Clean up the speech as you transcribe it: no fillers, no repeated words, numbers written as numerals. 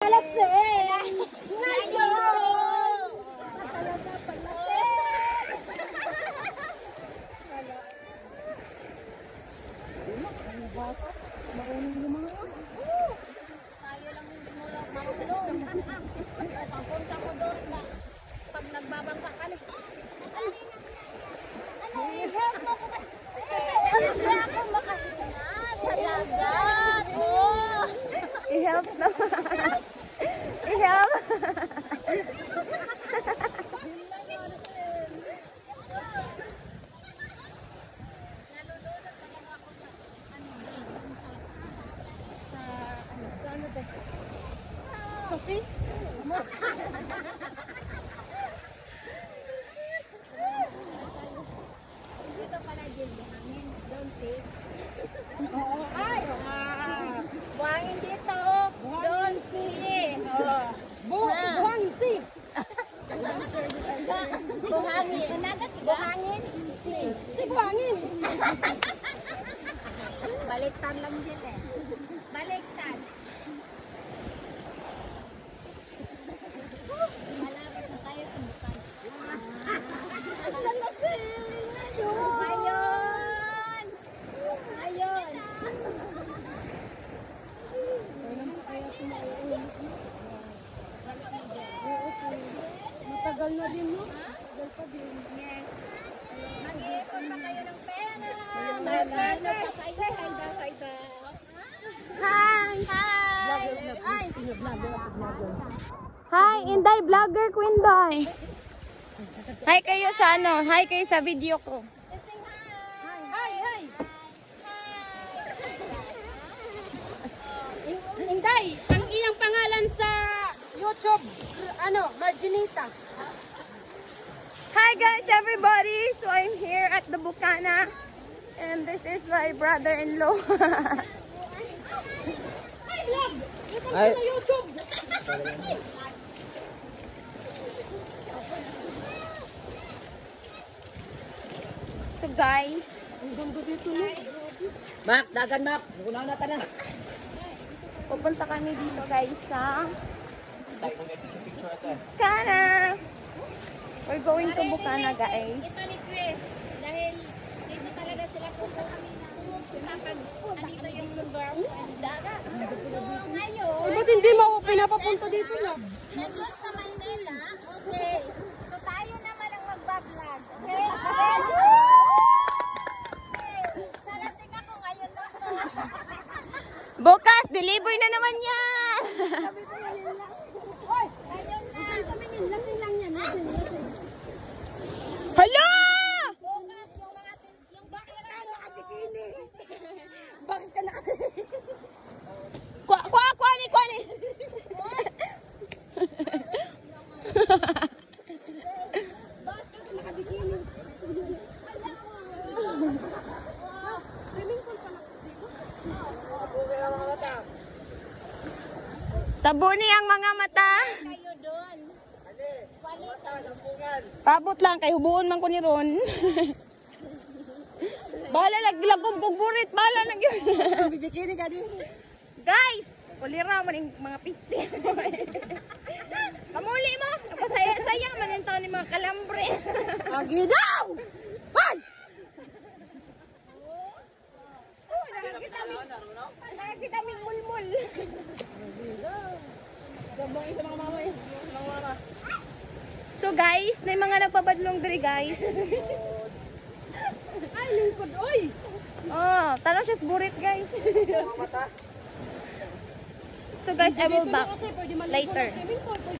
palase. Ngayon. Marunong lumangoy. Tayo lang hindi mo lang marunong. Papunta ko doon na pag nagbabangka ka na. I-help mo ko. Hindi ako makahinga sa dagat. Oh. I-help naman. I-help. Susi? Dito pala din buhangin. Don't see. Oo. Ay! Buhangin dito. Don't see. Buhangin si. Buhangin. Buhangin. Si buhangin. Baliktad lang din eh. Baliktad. Malapit na tayo sa bukan. Ayun! Ayun! Matagal na din, no? Matagal pa din. Yes. Mag-iipon pa kayo ng pera. Hi! Hi! Hi, Inday Vlogger Queen Boy. Hi kayo sa ano? Hi kayo sa video ko. Hi! Hi! Inday, ang iyang pangalan sa YouTube, Marginita. Hi guys, everybody. So I'm here at the Bukana. And this is my brother-in-law. Hi, vlog! Welcome to the YouTube! So guys, Ang ganda dito, no? Mak, dagan mak. Kunaw na tanan. pupunta kami dito guys sa Bukana. We're going to Bukana guys. Ito ni Chris, dahil dito talaga sila pupunta kami na kapag dito yung lugar ang dagat. Ngayon, Ba't hindi mo ako pinapapunta dito lang? nandun sa Maynila, okay. So tayo naman ang magbablog, okay? Chris! Nalasing ako ngayon lang to. Bukas, deliver na naman yan! Hoy, ngayon na. Lasing lang yan. Hala! Bukas, yung mga yung bakira nakabikini. Bakit ka nakabikini? Kuha ni! Tabuni ang mga mata. Kayo doon. Pabot lang kay hubuon man ko ni Ron. Bahala laglagom kog burit, bahala lang yun. Bibikini ka din. Guys, kulira man yung mga piste. Kamuli mo, napasaya-saya man yung taon ng mga kalambre. Agi daw! Hoy! Nakakita ming mulmul. So guys, may mga nagpabadlong diri guys. Ay, lingkod, oy! Oh, tanong siya sa burit guys. So guys, I will back later.